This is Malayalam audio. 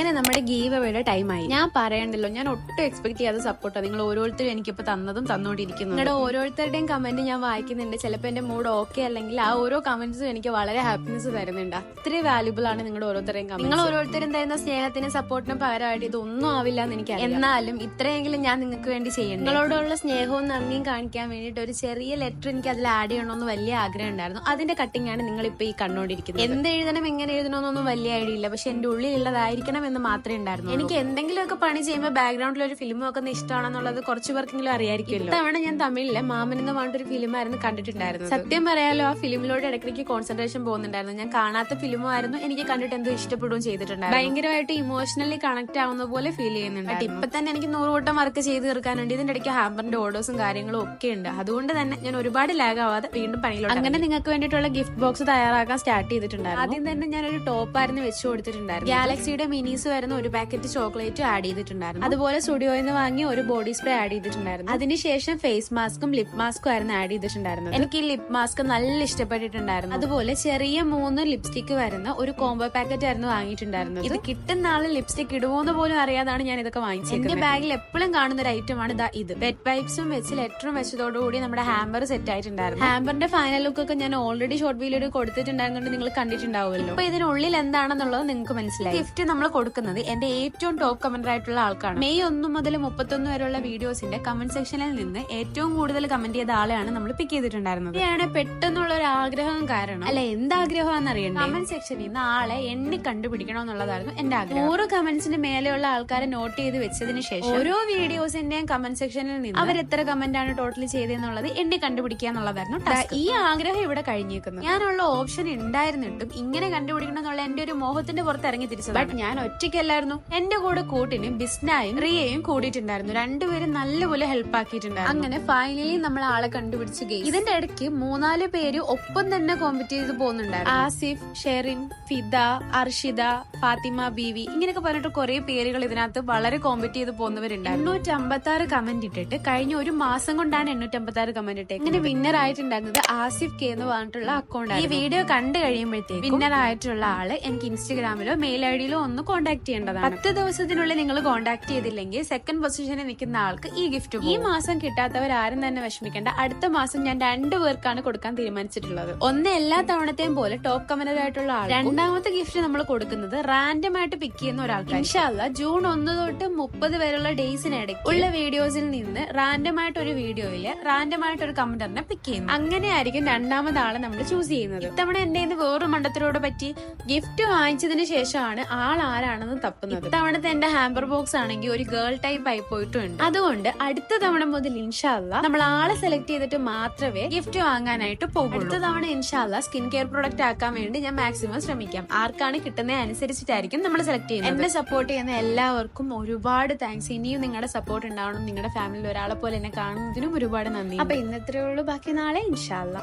അങ്ങനെ നമ്മുടെ ഗീവ് അവയുടെ ടൈമായി. ഞാൻ പറയണ്ടല്ലോ, ഞാൻ ഒട്ടും എക്സ്പെക്ട് ചെയ്യാതെ സപ്പോർട്ടാണ് നിങ്ങൾ ഓരോരുത്തരും എനിക്കിപ്പോ തന്നതും തന്നോണ്ടിരിക്കുന്നു. നിങ്ങളുടെ ഓരോരുത്തരുടെയും കമന്റ് ഞാൻ വായിക്കുന്നുണ്ട്. ചിലപ്പോൾ എന്റെ മൂഡ് ഓക്കെ അല്ലെങ്കിൽ ആ ഓരോ കമന്റ്സും എനിക്ക് വളരെ ഹാപ്പിനെസ് തരുന്നുണ്ട്. അത്രയും വാല്യുബിൾ ആണ് നിങ്ങളുടെ ഓരോരുത്തരെയും കമന്റ്. നിങ്ങൾ ഓരോരുത്തരും തരുന്ന സ്നേഹത്തിനും സപ്പോർട്ടിനും പകരമായിട്ട് ഇതൊന്നും ആവില്ല എന്ന് എനിക്ക്. എന്നാലും ഇത്രയെങ്കിലും ഞാൻ നിങ്ങൾക്ക് വേണ്ടി ചെയ്യണം. നിങ്ങളോടുള്ള സ്നേഹവും നന്ദിയും കാണിക്കാൻ വേണ്ടിയിട്ട് ഒരു ചെറിയ ലെറ്റർ എനിക്ക് അതിൽ ആഡ് ചെയ്യണമെന്ന് വലിയ ആഗ്രഹം ഉണ്ടായിരുന്നു. അതിന്റെ കട്ടിംഗ് ആണ് നിങ്ങൾ ഇപ്പൊ ഈ കണ്ടോണ്ടിരിക്കുന്നത്. എന്ത് എഴുതണം എങ്ങനെ എഴുതണമെന്നൊന്നും വലിയ ഐഡിയ ഇല്ല, പക്ഷെ എന്റെ ഉള്ളിലുള്ളതായിരിക്കണം എന്ന് മാത്രമേ ഉണ്ടായിരുന്നു. എനിക്ക് എന്തെങ്കിലുമൊക്കെ പണി ചെയ്യുമ്പോൾ ബാക്ക്ഗ്രൗണ്ടിൽ ഒരു ഫിലിം വെക്കുന്ന ഇഷ്ടമാണെന്നുള്ളത് കുറച്ചു പേർക്കെങ്കിലും അറിയായിരിക്കുമല്ലോ. തവണ ഞാൻ തമിഴിലെ മാമൻ എന്ന് പറഞ്ഞിട്ടൊരു ഫിലിമായിരുന്നു കണ്ടിട്ടുണ്ടായിരുന്നു. സത്യം പറയാലോ, ആ ഫിലിമിലോട് ഇടയ്ക്ക് കോൺസെൻട്രേഷൻ പോകുന്നുണ്ടായിരുന്നു. ഞാൻ കാണാത്ത ഫിലിമായിരുന്നു, എനിക്ക് കണ്ടിട്ട് എന്തോ ഇഷ്ടപ്പെടുകയും ചെയ്തിട്ടുണ്ടായിരുന്നു. ഭയങ്കരമായിട്ട് ഇമോഷണലി കണക്ട് ആവുന്ന പോലെ ഫീൽ ചെയ്യുന്നുണ്ട്. ഇപ്പൊ തന്നെ എനിക്ക് 100 വട്ടം വർക്ക് ചെയ്ത് തീർക്കാനുണ്ട്. ഇതിന്റെ ഇടയ്ക്ക് ഹാമ്പറിന്റെ ഓർഡേഴ്സും കാര്യങ്ങളും ഒക്കെ ഉണ്ട്. അതുകൊണ്ട് തന്നെ ഞാൻ ഒരുപാട് ലാഗ് ആവാതെ വീണ്ടും പണിയിലോട്ട്. അങ്ങനെ നിങ്ങൾക്ക് വേണ്ടിയിട്ടുള്ള ഗിഫ്റ്റ് ബോക്സ് തയ്യാറാക്കാൻ സ്റ്റാർട്ട് ചെയ്തിട്ടുണ്ടായിരുന്നു. ആദ്യം തന്നെ ഞാൻ ഒരു ടോപ്പായിരുന്നു വെച്ച് കൊടുത്തിട്ടുണ്ടായിരുന്നു. ഗാലക്സിയുടെ മിനീസ് വരുന്ന ഒരു പാക്കറ്റ് ചോക്ലേറ്റ് ആഡ് ചെയ്തിട്ടുണ്ടായിരുന്നു. അതുപോലെ സ്റ്റുഡിയോയിൽ നിന്ന് വാങ്ങി ഒരു ബോഡി സ്പ്രേ ആഡ് ചെയ്തിട്ടുണ്ടായിരുന്നു. അതിനുശേഷം ഫേസ് മാസ്കും ലിപ് മാസ്കും ആയിരുന്നു ആഡ് ചെയ്തിട്ടുണ്ടായിരുന്നത്. എനിക്ക് ഈ ലിപ് മാസ്ക് നല്ല ഇഷ്ടപ്പെട്ടിട്ടുണ്ടായിരുന്നു. അതുപോലെ ചെറിയ 3 ലിപ്സ്റ്റിക് വരുന്ന ഒരു കോംബോ പാക്കറ്റ് ആയിരുന്നു വാങ്ങിയിട്ടുണ്ടായിരുന്നത്. ഇത് കിട്ടുന്ന ആള് ലിപ്സ്റ്റിക് ഇടുമോന്ന് പോലും അറിയാതാണ് ഞാൻ ഇതൊക്കെ വാങ്ങിച്ചത്. എന്റെ ബാഗിൽ എപ്പോഴും കാണുന്ന ഒരു ഐറ്റം ആണ് ഇത്. വെറ്റ് വൈപ്സും വെച്ച് ലെറ്ററും വെച്ചതോടുകൂടി നമ്മുടെ ഹാമ്പർ സെറ്റ് ആയിട്ടുണ്ടായിരുന്നു. ഹാമ്പറിന്റെ ഫൈനൽ ലുക്ക് ഒക്കെ ഞാൻ ഓൾറെഡി ഷോർട്ട് വീഡിയോ കൊടുത്തിട്ടുണ്ടായിരുന്നുണ്ട്, നിങ്ങൾ കണ്ടിട്ടുണ്ടാവുമല്ലോ. അപ്പൊ ഇതിനുള്ളിൽ എന്താണെന്നുള്ളത് നിങ്ങൾക്ക് മനസ്സിലായി. ഗിഫ്റ്റ് നമ്മൾ കൊടുക്കുന്നത് എന്റെ ഏറ്റവും ടോപ്പ് കമന്റർ ആയിട്ടുള്ള ആൾക്കാണ്. മെയ് 1 മുതൽ 31 വരെയുള്ള വീഡിയോസിന്റെ കമന്റ് സെക്ഷനിൽ നിന്ന് ഏറ്റവും കൂടുതൽ കമന്റ് ചെയ്ത ആളെയാണ് നമ്മൾ പിക്ക് ചെയ്തിട്ടുണ്ടായിരുന്നത്. ഇതാണ് പെട്ടെന്നുള്ള ഒരു ആഗ്രഹം കാരണം. അല്ല, എന്താഗ്രഹമാണെന്ന് അറിയണ്ടേ? കമന്റ് സെക്ഷനിൽ നിന്ന് ആളെ എണ്ണി കണ്ടുപിടിക്കണം എന്നുള്ളതായിരുന്നു എന്റെ ആഗ്രഹം. 100 കമന്റ്സിന് മേലെയുള്ള ആൾക്കാരെ നോട്ട് ചെയ്ത് വെച്ചതിന് ശേഷം ഓരോ വീഡിയോസിന്റെയും കമന്റ് സെക്ഷനിൽ നിന്ന് അവർ എത്ര കമന്റ് ആണ് ടോട്ടലി ചെയ്തെന്നുള്ളത് എണ്ണി കണ്ടുപിടിക്കുക എന്നുള്ളതായിരുന്നു. ഈ ആഗ്രഹം ഇവിടെ കഴിഞ്ഞേക്കുന്നു. ഞാനുള്ള ഓപ്ഷൻ ഉണ്ടായിരുന്നിട്ടും ഇങ്ങനെ കണ്ടുപിടിക്കണം എന്നുള്ള എന്റെ ഒരു മോഹത്തിന്റെ പുറത്ത് ഇറങ്ങി തിരിച്ചത്. ബട്ട് ഞാൻ ഒറ്റയ്ക്കല്ലായിരുന്നു. എന്റെ കൂടെ കൂട്ടിനും ബിസ്നായും റിയയും കൂടിയിട്ടുണ്ടായിരുന്നു. രണ്ടുപേരും നല്ലപോലെ ഹെൽപ്പ് ആക്കിയിട്ടുണ്ടായിരുന്നു. അങ്ങനെ ഫൈനലി നമ്മൾ ആളെ കണ്ടുപിടിച്ചു. ഇതിന്റെ ഇടയ്ക്ക് 3-4 പേര് ഒപ്പം തന്നെ കോമ്പറ്റ് ചെയ്ത് പോകുന്നുണ്ടായിരുന്നു. ആസിഫ്, ഷെറിൻ, ഫിദ, അർഷിദ, ഫാത്തിമ ബീവി, ഇങ്ങനെയൊക്കെ പറഞ്ഞിട്ട് കുറെ പേരുകൾ ഇതിനകത്ത് വളരെ കോമ്പറ്റ് ചെയ്ത് പോകുന്നവരുണ്ടായിരുന്നു. 856 കമന്റ് ഇട്ടിട്ട് കഴിഞ്ഞ ഒരു മാസം കൊണ്ടാണ് 856 കമന്റ് ഇട്ടേ. ഇങ്ങനെ വിന്നർ ആയിട്ടുണ്ടായിരുന്നത് ആസിഫ് കെ എന്ന് പറഞ്ഞിട്ടുള്ള അക്കൗണ്ട്. ഈ വീഡിയോ കണ്ടു കഴിയുമ്പോഴത്തേക്ക് വിന്നർ ആയിട്ടുള്ള ആള് എനിക്ക് ഇൻസ്റ്റഗ്രാമിലോ മെയിൽ ഐഡിയിലോ ഒന്ന് കോൺടാക്ട് ചെയ്യേണ്ടതാണ്. 10 ദിവസത്തിനുള്ളിൽ നിങ്ങൾ കോൺടാക്ട് ചെയ്തില്ലെങ്കിൽ സെക്കൻഡ് പൊസിഷനിൽ നിൽക്കുന്ന ആൾക്ക് ഈ ഗിഫ്റ്റ്. ഈ മാസം കിട്ടാത്തവർ ആരും തന്നെ വിഷമിക്കേണ്ട. അടുത്ത മാസം ഞാൻ 2 പേർക്കാണ് കൊടുക്കാൻ തീരുമാനിച്ചിട്ടുള്ളത്. ഒന്ന് എല്ലാ തവണത്തെയും പോലെ ടോപ്പ് കമന്റർ ആയിട്ടുള്ള ആൾ. രണ്ടാമത്തെ ഗിഫ്റ്റ് നമ്മൾ കൊടുക്കുന്നത് റാൻഡം ആയിട്ട് പിക്ക് ചെയ്യുന്ന ഒരാൾക്ക്. ഇൻഷാല്ലാ ജൂൺ 1 തൊട്ട് 30 വരെയുള്ള ഡേയ്സിനിടയ്ക്ക് ഉള്ള വീഡിയോസിൽ നിന്ന് റാൻഡം ആയിട്ട് ഒരു വീഡിയോയില് റാൻഡം ആയിട്ട് ഒരു കമന്ററിനെ പിക്ക് ചെയ്യുന്നു. അങ്ങനെയായിരിക്കും രണ്ടാമതാളെ നമ്മൾ ചൂസ് ചെയ്യുന്നത്. ഇത്തവണ എന്റെ വേറൊരു മണ്ടത്തിനോട് പറ്റി ഗിഫ്റ്റ് വാങ്ങിച്ചതിന് ശേഷമാണ് ആൾ ആരാണെന്ന് തപ്പുന്നത്. ഇത്തവണത്തെ എന്റെ ഹാമ്പർ ബോക്സ് ആണെങ്കിൽ ഒരു ഗേൾ ടൈപ്പ് ആയി പോയിട്ടുണ്ട്. അതുകൊണ്ട് അടുത്ത തവണ മുതൽ ഇൻഷാല്ലാ നമ്മൾ ആളെ സെലക്ട് ചെയ്തിട്ട് മാത്രമേ ഗിഫ്റ്റ് വാങ്ങാനായിട്ട് പോകും. അടുത്ത തവണ ഇൻഷാല്ലാ സ്കിൻ കെയർ പ്രൊഡക്റ്റ് ആക്കാൻ വേണ്ടി ഞാൻ മാക്സിമം ശ്രമിക്കാം. ആർക്കാണ് കിട്ടുന്നത് അനുസരിച്ചിട്ടായിരിക്കും നമ്മൾ സെലക്ട് ചെയ്യുന്നത്. എന്നെ സപ്പോർട്ട് ചെയ്യുന്ന എല്ലാവർക്കും ഒരുപാട് താങ്ക്സ്. ഇനിയും നിങ്ങളുടെ സപ്പോർട്ട് ഉണ്ടാവണം. നിങ്ങളുടെ ഫാമിലിയിൽ ഒരാളെ പോലെ എന്നെ കാണുന്നതിനും ഒരുപാട് നന്ദി. അപ്പൊ ഇന്നത്രേ ഉള്ളൂ. ബാക്കി നാളെ ഇൻഷാല്ലാ.